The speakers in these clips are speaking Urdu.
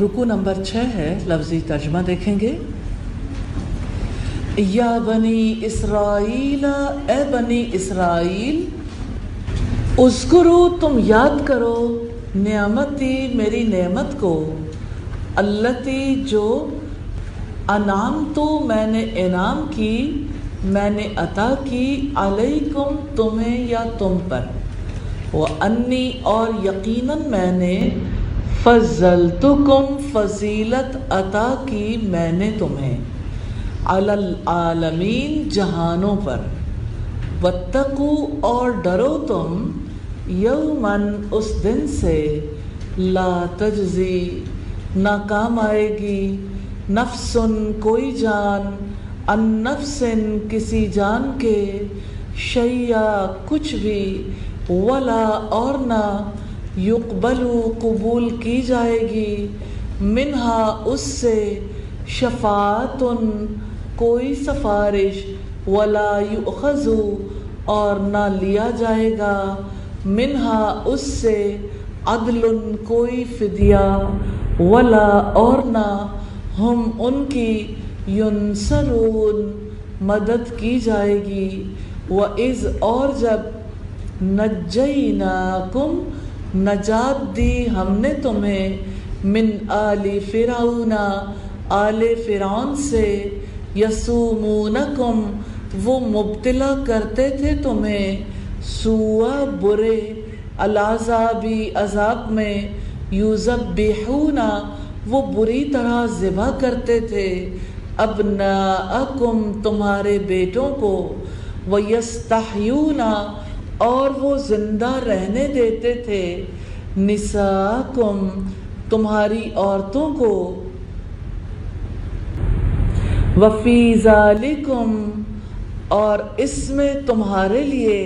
رکو نمبر 6 ہے، لفظی ترجمہ دیکھیں گے۔ یا بنی اسرائیل، اے بنی اسرائیل، اذکرو تم یاد کرو نعمتی میری نعمت کو، التی جو انعام تو میں نے انعام کی، میں نے عطا کی، علیکم تمہیں یا تم پر، وانی اور یقیناً میں نے فضلتکم فضیلت عطا کی میں نے تمہیں، علی العالمین جہانوں پر، واتقوا اور ڈرو تم، یومن اس دن سے، لا تجزی نہ کام آئے گی، نفسن کوئی جان، ان نفسن کسی جان کے، شیئا کچھ بھی، ولا اور نہ، یقبلو قبول کی جائے گی، منہا اس سے، شفاعتن کوئی سفارش، ولا یؤخذو اور نہ لیا جائے گا، منہا اس سے، عدل کوئی فدیہ، ولا اور نہ، ہم ان کی، ینصرون مدد کی جائے گی، وَإِذْ اور جب، نجیناکم نجات دی ہم نے تمہیں، من آل فرعون آل فرعون سے، یسومونکم وہ مبتلا کرتے تھے تمہیں، سوء برے، العذابی عذاب میں، یذبحون وہ بری طرح ذبح کرتے تھے، ابناءکم تمہارے بیٹوں کو، ویستحیون اور وہ زندہ رہنے دیتے تھے، نساءکم تمہاری عورتوں کو، وفی ذالکم اور اس میں تمہارے لیے،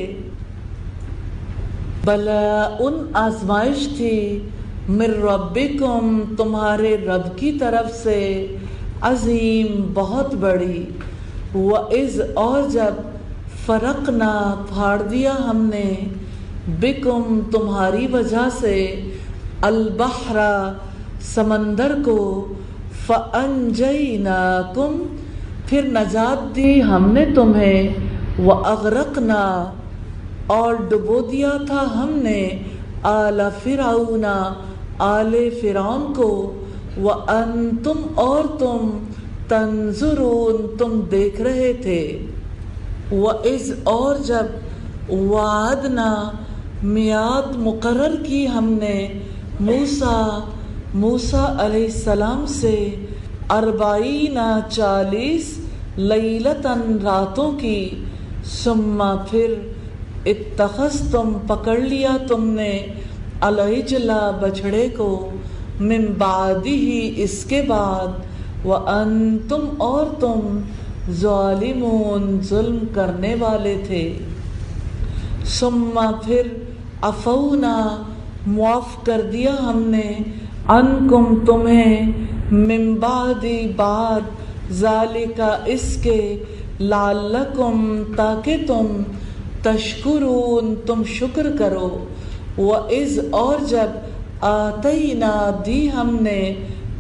بلاء آزمائش تھی، من ربکم تمہارے رب کی طرف سے، عظیم بہت بڑی، وَإِذْ اور جب، فرقنا پھاڑ دیا ہم نے، بکم تمہاری وجہ سے، البحر سمندر کو، فانجیناکم پھر نجات دی ہم نے تمہیں، واغرقنا اور ڈبو دیا تھا ہم نے، آل فرعون آل فرعون کو، وانتم اور تم، تنظرون تم دیکھ رہے تھے، وَإِذْ اور جب، وعدنا میعاد مقرر کی ہم نے، موسیٰ علیہ السلام سے، 40 لیلتاً راتوں کی، ثم پھر، اتخذتم پکڑ لیا تم نے، العجل بچھڑے کو، من بعدہ اس کے بعد، وانتم اور تم، ظالمون ظلم کرنے والے تھے، ثم پھر، عفونا معاف کر دیا ہم نے، عنکم تمہیں، من بعد بعد، ذالک اس کے، لعلکم تاکہ تم، تشکرون تم شکر کرو، وَإِذْ اور جب، آتینا دی ہم نے،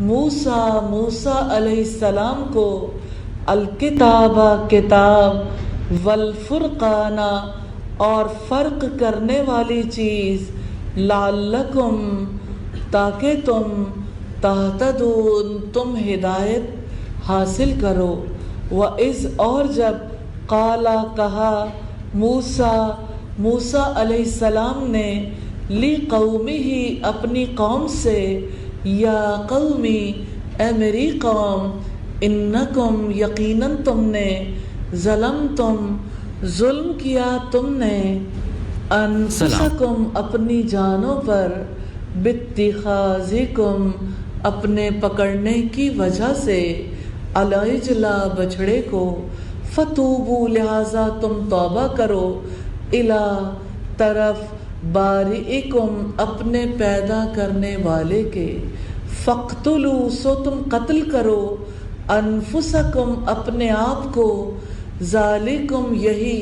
موسیٰ علیہ السلام کو، الکتاب کتاب، والفرقان اور فرق کرنے والی چیز، لعلکم تاکہ تم، تہتدون تم ہدایت حاصل کرو، وَإِذْ اور جب، قالا کہا، موسیٰ علیہ السلام نے، لِقَوْمِهِ اپنی قوم سے، یا قومی اے میری قوم، انکم یقیناً تم نے، ظلمتم ظلم کیا تم نے، انفسکم اپنی جانوں پر، باتخاذکم اپنے پکڑنے کی وجہ سے، العجل بچھڑے کو، فتوبوا لہذا تم توبہ کرو، الی طرف، بارئکم اپنے پیدا کرنے والے کے، فاقتلوا سو تم قتل کرو، انفسکم اپنے آپ کو، ذالکم یہی،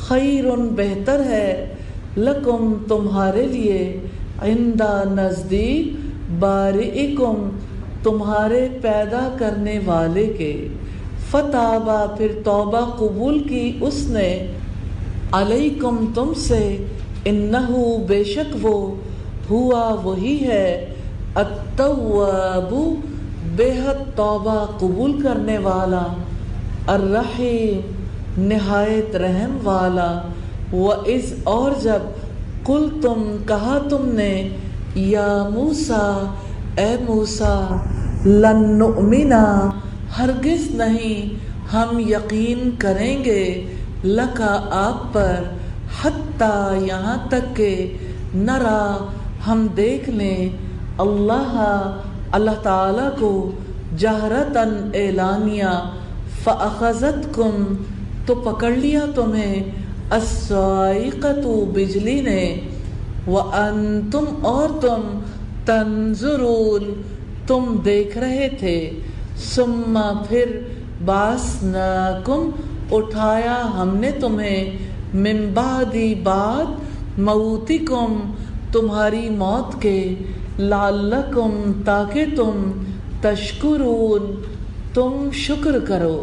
خیر بہتر ہے، لکم تمہارے لیے، عند نزدیک، بارئکم تمہارے پیدا کرنے والے کے، فتابا پھر توبہ قبول کی اس نے، علیکم تم سے، انہو بے شک وہ، ہوا وہی ہے، التواب بے حد توبہ قبول کرنے والا، الرحیم نہایت رحم والا۔ وَإِذْ اور جب قُلْتُمْ کہا تم نے، یا موسیٰ اے موسیٰ، لن نؤمنا ہرگز نہیں ہم یقین کریں گے، لکا آپ پر، حتیٰ یہاں تک کہ، نرا ہم دیکھ لیں، اللہ تعالیٰ کو، جہرتاً اعلانیہ، فَأَخَذَتْكُمْ تو پکڑ لیا تمہیں، الصَّاعِقَةُ بجلی نے، وَأَنْتُمْ اور تم، تنظرون تم دیکھ رہے تھے، ثم پھر، بَعَثْنَاكُمْ اٹھایا ہم نے تمہیں، من بعد بعد، موتکم تمہاری موت کے، لعلکم تاکہ تم، تشکرون تم شکر کرو،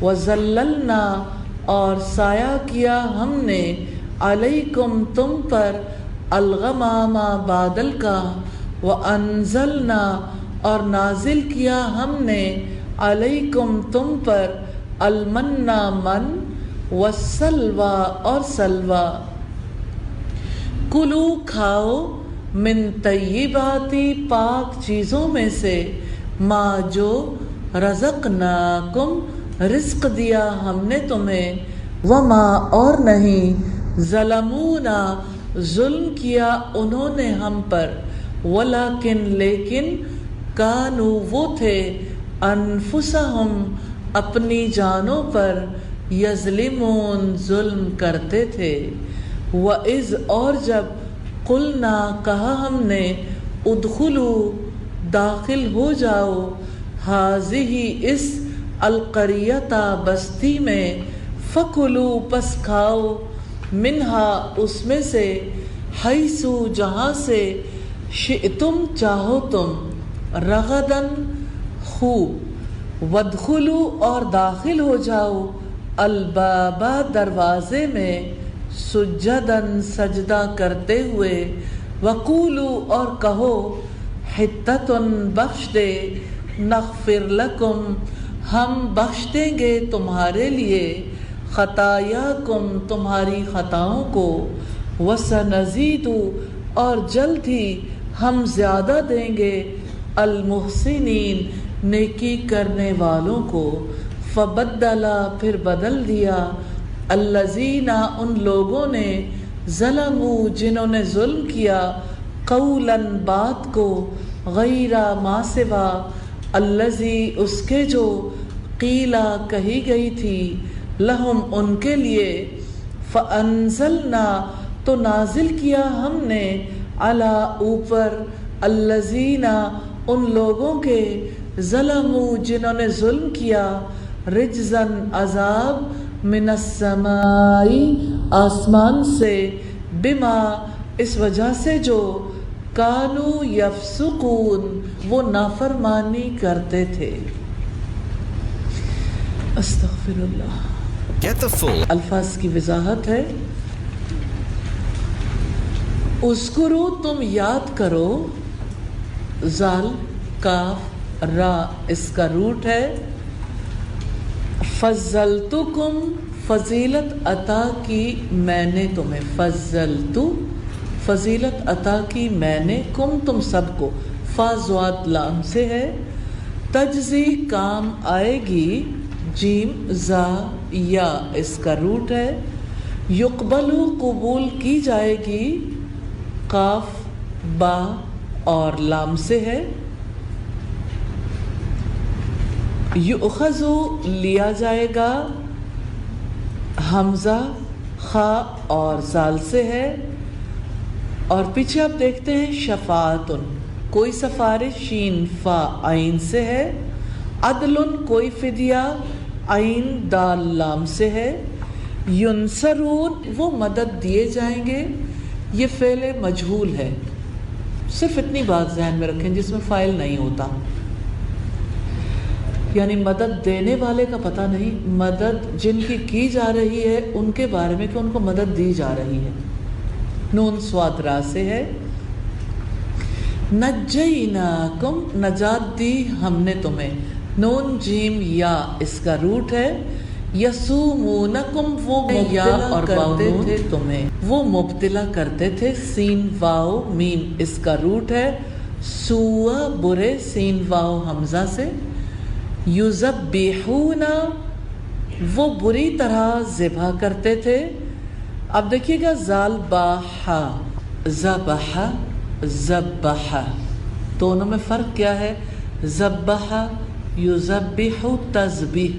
وَذَلَّلْنَا اور سایہ کیا ہم نے، علیکم تم پر، الغمام بادل کا، وَأَنزَلْنَا اور نازل کیا ہم نے، علیکم تم پر، المن من، والسلوى اور سلوى۔ کلو کھاؤ، من طیباتی پاک چیزوں میں سے، ما جو، رزقناکم رزق دیا ہم نے تمہیں، وما اور نہیں، ظلمونا ظلم کیا انہوں نے ہم پر، ولیکن لیکن، کانوا وہ تھے، انفسہم اپنی جانوں پر، یظلمون ظلم کرتے تھے۔ وَإِذْ اور جب، قلنا کہا ہم نے، ادخلوا داخل ہو جاؤ، ہذہ اس، القریۃ بستی میں، فکلوا پس کھاؤ، منہا اس میں سے، حیث جہاں سے، شئتم چاہو تم، رغداً خوب، وادخلوا اور داخل ہو جاؤ، الباب دروازے میں، سجداً سجدہ کرتے ہوئے، وقولوا اور کہو، حطۃ بخش دے، نغفر لکم ہم بخش دیں گے تمہارے لیے، خطایاکم تمہاری خطاؤں کو، وسنزید اور جلد ہی ہم زیادہ دیں گے، المحسنین نیکی کرنے والوں کو۔ فبدل پھر بدل دیا، الذین ان لوگوں نے، ظلموا جنہوں نے ظلم کیا، قولا بات کو، غیر ما سوا، الذی اس کے جو، قیلا کہی گئی تھی، لہم ان کے لیے، فانزلنا تو نازل کیا ہم نے، علی اوپر، الذین ان لوگوں کے، ظلموا جنہوں نے ظلم کیا، رجزاً عذاب، من السماء آسمان سے، بما اس وجہ سے جو، کانوا یفسقون وہ نافرمانی کرتے تھے۔ استغفر اللہ۔ Get the full الفاظ کی وضاحت ہے، اذکرو تم یاد کرو، زال کاف را اس کا روٹ ہے، فضلتکم فضیلت عطا کی میں نے تمہیں، فضلتو فضیلت عطا کی میں نے، کم تم سب کو، فا زواد لام سے ہے، تجزی کام آئے گی، جیم زا یا اس کا روٹ ہے، یقبلو قبول کی جائے گی، قاف با اور لام سے ہے، یؤخذو لیا جائے گا، حمزہ خا اور زال سے ہے، اور پیچھے آپ دیکھتے ہیں شفاعتن کوئی سفارش، شین فا عین سے ہے، عدلن کوئی فدیہ، عین دال لام سے ہے، ینصرون وہ مدد دیے جائیں گے، یہ فعل مجہول ہے، صرف اتنی بات ذہن میں رکھیں جس میں فاعل نہیں ہوتا، یعنی مدد دینے والے کا پتہ نہیں، مدد جن کی جا رہی ہے ان کے بارے میں کہ ان کو مدد دی جا رہی ہے۔ نون صاد را سے ہے۔ نجیناکم، نجات دی ہم نے تمہیں، نون جیم یا اس کا روٹ ہے۔ یسومونکم، وہ یا اور کرتے تھے تمہیں، وہ مبتلا کرتے تھے، سین واو میم اس کا روٹ ہے۔ سوء برے، سین واو حمزہ سے۔ یذبحون، وہ بری طرح ذبح کرتے تھے۔ اب دیکھیے گا زال با ہا، ذبح ذبح، دونوں میں فرق کیا ہے؟ ذبح یذبح تذبیح،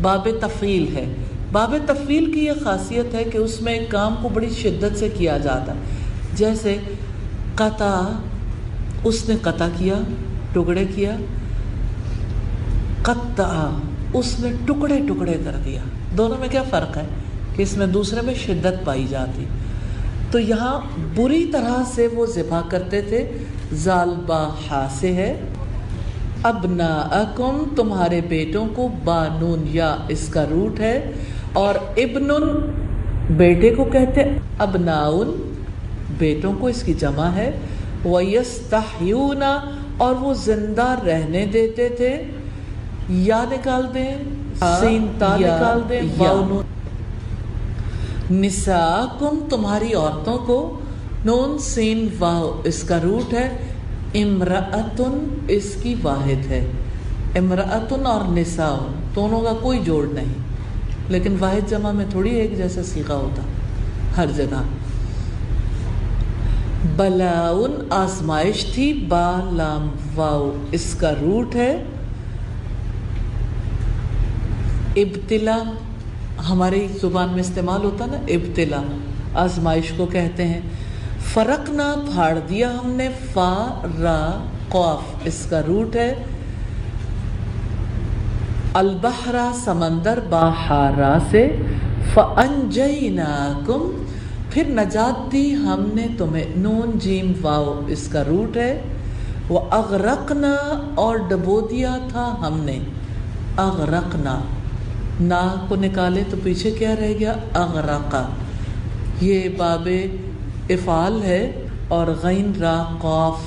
باب تفعیل ہے۔ باب تفعیل کی یہ خاصیت ہے کہ اس میں ایک کام کو بڑی شدت سے کیا جاتا ہے، جیسے قطع، اس نے قطع کیا، ٹکڑے کیا، قطع اس نے ٹکڑے ٹکڑے کر دیا۔ دونوں میں کیا فرق ہے کہ اس میں دوسرے میں شدت پائی جاتی۔ تو یہاں بری طرح سے وہ ذبح کرتے تھے، زال با ہا سے ہے۔ ابناءکم، تمہارے بیٹوں کو، بانون یا اس کا روٹ ہے، اور ابنن بیٹے کو کہتے، ابناؤن بیٹوں کو اس کی جمع ہے۔ وَيَسْتَحْيُونَ، اور وہ زندہ رہنے دیتے تھے، یا نکال دیں، سین تا نکال دیں، واو نون۔ نساءکم، تمہاری عورتوں کو، نون سین واو اس کا روٹ ہے۔ امرأتن اس کی واحد ہے، امرأتن اور نساء دونوں کا کوئی جوڑ نہیں، لیکن واحد جمع میں تھوڑی ایک جیسا صیغہ ہوتا ہر جگہ۔ بلاؤن آزمائش تھی، با لام واو اس کا روٹ ہے۔ ابتلا ہماری زبان میں استعمال ہوتا نا، ابتلا آزمائش کو کہتے ہیں۔ فرقنا پھاڑ دیا ہم نے، فا را قاف اس کا روٹ ہے۔ البحرا سمندر، با ہا را سے۔ فانجیناکم، پھر نجات دی ہم نے تمہیں، نون جیم واو اس کا روٹ ہے۔ واغرقنا، اور ڈبو دیا تھا ہم نے، اغرقنا، نا کو نکالے تو پیچھے کیا رہ گیا؟ اغرقا۔ یہ باب افعال ہے، اور غین را قاف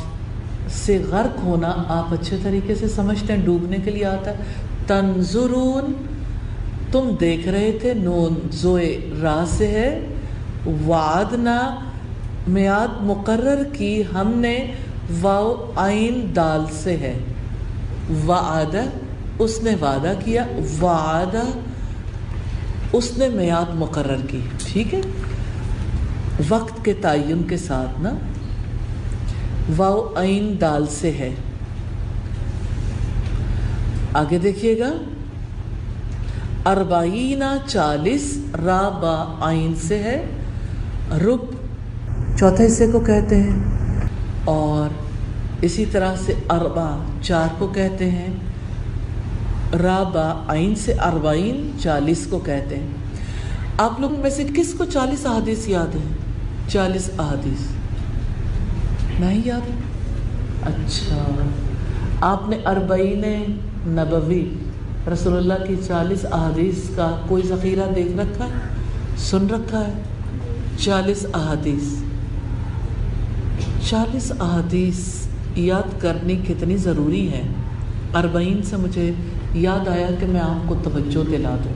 سے غرق ہونا آپ اچھے طریقے سے سمجھتے ہیں، ڈوبنے کے لیے آتا ہے۔ تنظرون، تم دیکھ رہے تھے، نون زوئے را سے ہے۔ وعدنا، میعاد مقرر کی ہم نے، واو عین دال سے ہے۔ وعدہ اس نے وعدہ کیا، وعدہ اس نے میعاد مقرر کی، ٹھیک ہے، وقت کے تعین کے ساتھ نا، واو عین دال سے ہے۔ آگے دیکھیے گا، اربعین 40، را با عین سے ہے۔ رب چوتھے حصے کو کہتے ہیں، اور اسی طرح سے اربع 4 کو کہتے ہیں، را با عین سے اربعین 40 کو کہتے ہیں۔ آپ لوگ میں سے کس کو 40 احادیث یاد ہیں؟ 40 احادیث نہیں یاد؟ اچھا، آپ نے 40 نبوی رسول اللہ کی 40 احادیث کا کوئی ذخیرہ دیکھ رکھا ہے، سن رکھا ہے؟ 40 احادیث 40 احادیث یاد کرنی کتنی ضروری ہے۔ 40 سے مجھے یاد آیا کہ میں آپ کو توجہ دلا دوں۔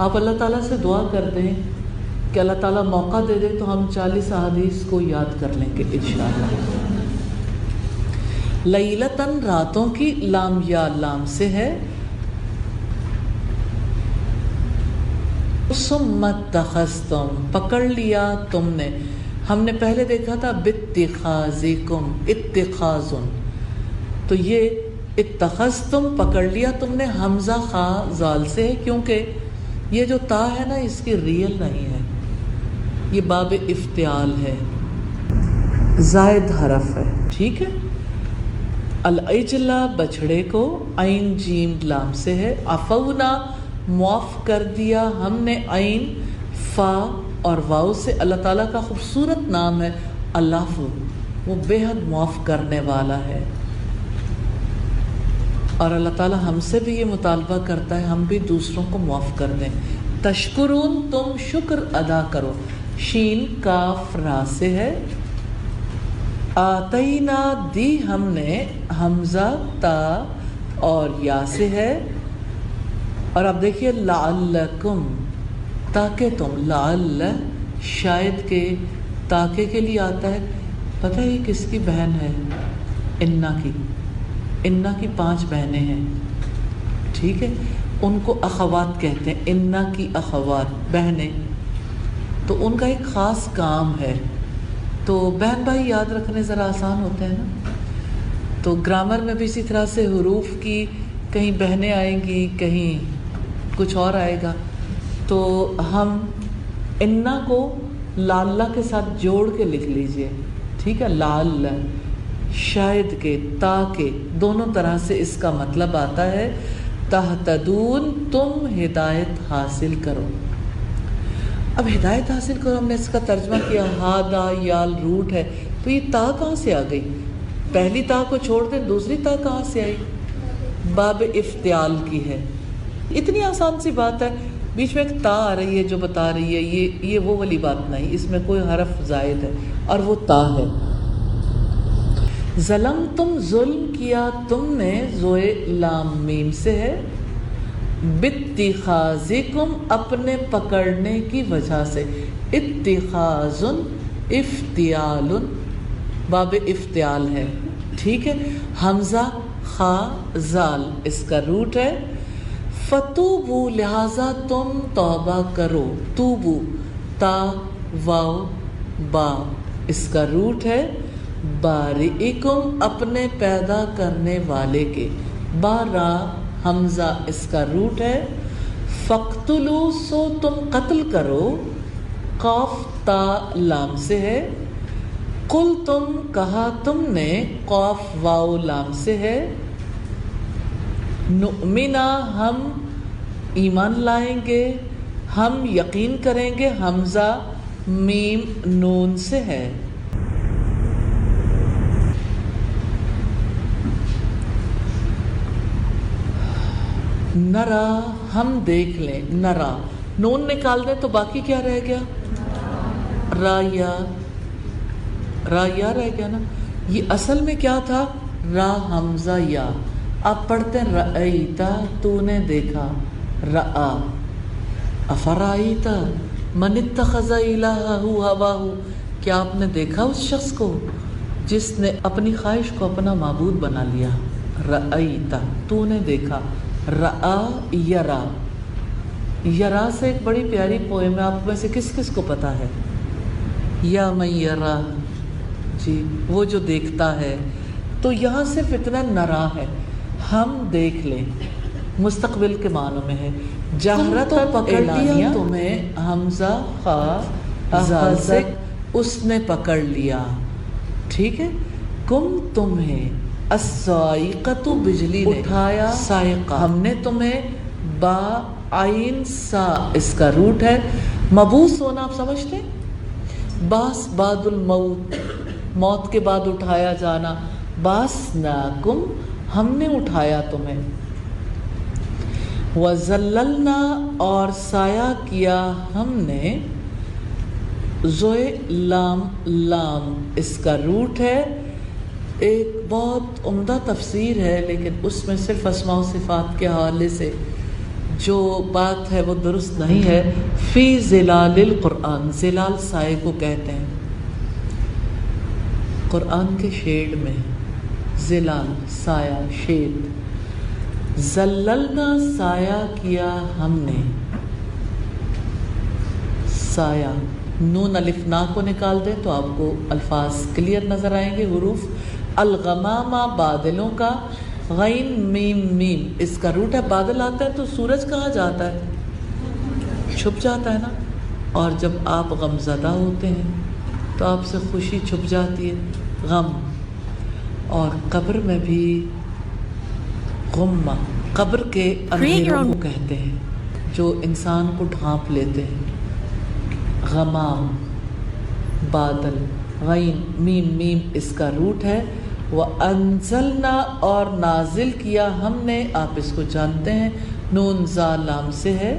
آپ اللہ تعالیٰ سے دعا کر دیں کہ اللہ تعالیٰ موقع دے دے تو ہم 40 احادیث کو یاد کر لیں گے انشاءاللہ۔ لیلتن راتوں کی، لام یا لام سے ہے۔ ثم اتخذتم، پکڑ لیا تم نے، ہم نے پہلے دیکھا تھا باتخاذکم، اتخاذن، تو یہ اتخذتم پکڑ لیا تم نے، حمزہ خا زال سے ہے، کیونکہ یہ جو تا ہے نا اس کی ریل نہیں ہے، یہ باب افتعال ہے، زائد حرف ہے، ٹھیک ہے۔ العجلہ بچھڑے کو، عین جیم لام سے ہے۔ عفونا معاف کر دیا ہم نے، عین فا اور واو سے۔ اللہ تعالیٰ کا خوبصورت نام ہے العفو، وہ بے حد معاف کرنے والا ہے۔ اور اللہ تعالیٰ ہم سے بھی یہ مطالبہ کرتا ہے ہم بھی دوسروں کو معاف کر دیں. تشکرون تم شکر ادا کرو. شین کاف را سے ہے. آتینا دی ہم نے حمزہ تا اور یا سے ہے. اور اب دیکھیے لعلکم تاکہ تم، لعل شاید کے تاکہ کے لیے آتا ہے. پتہ ہے یہ کس کی بہن ہے؟ انا کی. انا کی 5 بہنیں ہیں، ٹھیک ہے، ان کو اخوات کہتے ہیں. انا کی اخوات بہنیں، تو ان کا ایک خاص کام ہے. تو بہن بھائی یاد رکھنے ذرا آسان ہوتے ہیں نا. تو گرامر میں بھی اسی طرح سے حروف کی کہیں بہنیں آئیں گی، کہیں کچھ اور آئے گا. تو ہم انا کو لعل کے ساتھ جوڑ کے لکھ لیجئے، ٹھیک ہے. لعل شاید کے، تاکہ، دونوں طرح سے اس کا مطلب آتا ہے تہتدون تم ہدایت حاصل کرو. اب ہدایت حاصل کرو، ہم نے اس کا ترجمہ کیا ہادا یال روٹ ہے، تو یہ تا کہاں سے آ گئی؟ پہلی تا کو چھوڑ دیں، دوسری تا کہاں سے آئی؟ باب افتعال کی ہے. اتنی آسان سی بات ہے، بیچ میں ایک تا آ رہی ہے جو بتا رہی ہے یہ وہ والی بات نہیں، اس میں کوئی حرف زائد ہے اور وہ تا ہے. ظلم تم ظلم کیا تم نے، زوئے لام میم سے ہے. باتخاذکم اپنے پکڑنے کی وجہ سے. اتخاذ افتعال، باب افتعال ہے، ٹھیک ہے. حمزہ خا زال اس کا روٹ ہے. فتوبو لہٰذا تم توبہ کرو. توبو تا واو با اس کا روٹ ہے. بارئکم اپنے پیدا کرنے والے کے. بارا حمزہ اس کا روٹ ہے. فقتلو سو تم قتل کرو. قاف تا لام سے ہے. قل تم کہا تم نے، قاف واو لام سے ہے. نؤمنا ہم ایمان لائیں گے، ہم یقین کریں گے، حمزہ میم نون سے ہے. نرا ہم دیکھ لیں. نرا نون نکال دیں تو باقی کیا رہ گیا؟ رایا. رایا رہ گیا نا. یہ اصل میں کیا تھا؟ را حمزہ یا. آپ پڑھتے ہیں رأیتا تو نے دیکھا، رآ. افرائیتا من اتخذ الہہ ہواہ، کیا آپ نے دیکھا اس شخص کو جس نے اپنی خواہش کو اپنا معبود بنا لیا؟ رأیتا تو نے دیکھا. رآ یرا. یرا سے ایک بڑی پیاری پوئم ہے، آپ میں سے کس کس کو پتا ہے؟ یا من یرا، جی وہ جو دیکھتا ہے. تو یہاں صرف اتنا نرا ہے، ہم دیکھ لیں، مستقبل کے معنوں میں ہے. جہرت پکڑ لیا تمہیں، حمزہ خا زال سے اس نے پکڑ لیا، ٹھیک ہے. کم تمہیں، الصاعقۃ بجلی نے اٹھایا، صاعقہ ہم نے تمہیں. با عین سا اس کا روٹ ہے. مبعوث ہونا آپ سمجھتے ہیں؟ باس بعد الموت، موت کے بعد اٹھایا جانا. باسناکم ہم نے اٹھایا تمہیں. وَذَلَّلْنَا اور سایہ کیا ہم نے. زوئے لام لام اس کا روٹ ہے. ایک بہت عمدہ تفسیر ہے لیکن اس میں صرف اسماء و صفات کے حوالے سے جو بات ہے وہ درست نہیں ہے. فی ظلال القرآن، ظلال سائے کو کہتے ہیں، قرآن کے شیڈ میں. ظلال سایہ، شیڈ. ظللنا سایہ کیا ہم نے. سایہ نون الف نا کو نکال دیں تو آپ کو الفاظ کلیئر نظر آئیں گے. حروف الغمامہ بادلوں کا. غین میم میم اس کا روٹ ہے. بادل آتا ہے تو سورج کہاں جاتا ہے؟ چھپ جاتا ہے نا. اور جب آپ غم زدہ ہوتے ہیں تو آپ سے خوشی چھپ جاتی ہے، غم. اور قبر میں بھی غمہ، قبر کے اندھیروں کو کہتے ہیں جو انسان کو ڈھانپ لیتے ہیں. غمام بادل. غین میم میم اس کا روٹ ہے. وَأَنزَلْنَا اور نازل کیا ہم نے، آپ اس کو جانتے ہیں، نون زا لام سے ہے،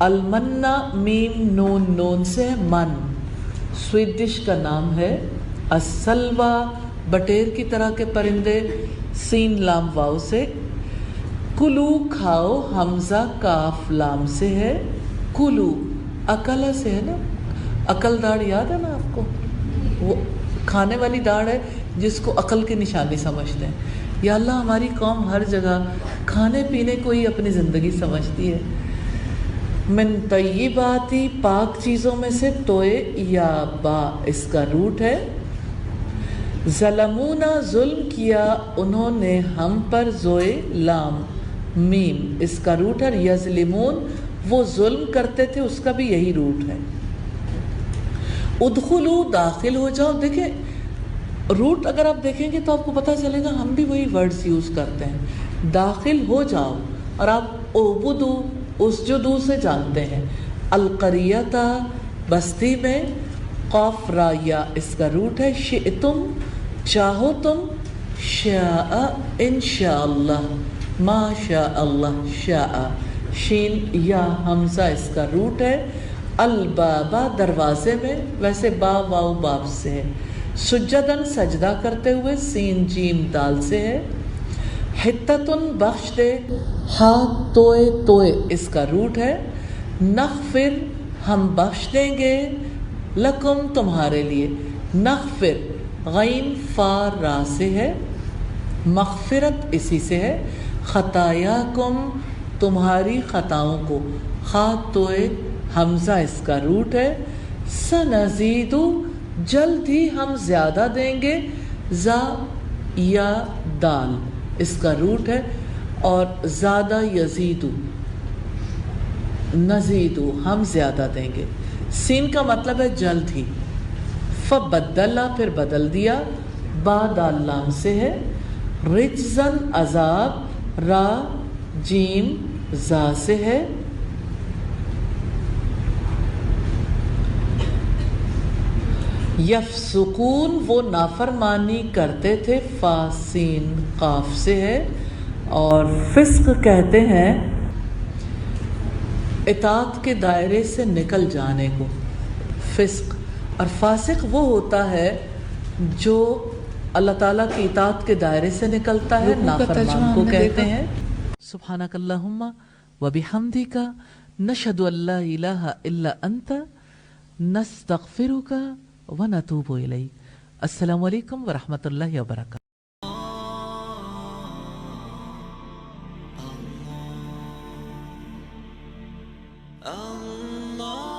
المنا میم نون نون سے ہے، من سویٹ ڈش کا نام ہے، السلوہ بٹیر کی طرح کے پرندے، سین لام واو سے، کلو کھاؤ حمزہ کاف لام سے ہے، کلو اکلا سے ہے نا، عقل داڑ یاد ہے نا آپ کو، وہ کھانے والی داڑ ہے جس کو عقل کی نشانی سمجھتے ہیں. یا اللہ ہماری قوم ہر جگہ کھانے پینے کو ہی اپنی زندگی سمجھتی ہے. من طیباتی پاک چیزوں میں سے، توئے یا با اس کا روٹ ہے، ظلمونا ظلم کیا انہوں نے ہم پر، زوئے لام میم اس کا روٹ ہے، یظلمون وہ ظلم کرتے تھے اس کا بھی یہی روٹ ہے. ادخلو داخل ہو جاؤ، دیکھیں روٹ اگر آپ دیکھیں گے تو آپ کو پتہ چلے گا ہم بھی وہی ورڈز یوز کرتے ہیں، داخل ہو جاؤ، اور آپ اعبدو اسجدو سے جانتے ہیں، القریۃ بستی میں، قاف را یا اس کا روٹ ہے، شئتم چاہو تم، شاء انشاءاللہ، ما شاء اللہ شاء، شین یا حمزہ اس کا روٹ ہے، البابا دروازے میں، ویسے با واو باب سے ہے، سجدن سجدہ کرتے ہوئے، سین جیم دال سے ہے، حتتن بخش دے، ہا توئے توئے اس کا روٹ ہے، نغفر ہم بخش دیں گے، لکم تمہارے لیے، نغفر غین فا را سے ہے، مغفرت اسی سے ہے، خطایاکم تمہاری خطاؤں کو، خا توئے حمزہ اس کا روٹ ہے، سنزیدو جلد ہی ہم زیادہ دیں گے، زا یا دال اس کا روٹ ہے، اور زیادہ یزیدو نزیدو ہم زیادہ دیں گے، سین کا مطلب ہے جلد ہی، فبدلا پھر بدل دیا، با دال لام سے ہے، رجزن عذاب، را جیم زا سے ہے، یفسقون وہ نافرمانی کرتے تھے، فا سین قاف سے ہے، اور فسق کہتے ہیں اطاعت کے دائرے سے نکل جانے کو، فسق. اور فاسق وہ ہوتا ہے جو اللہ تعالیٰ کی اطاعت کے دائرے سے نکلتا ہے، نافرمان کو کہتے ہیں. سبحانک اللہم وبحمدک نشہد ان لا الہ الا انت نستغفرک ونتوب الیک. السلام علیکم ورحمۃ اللہ وبرکاتہ. Allah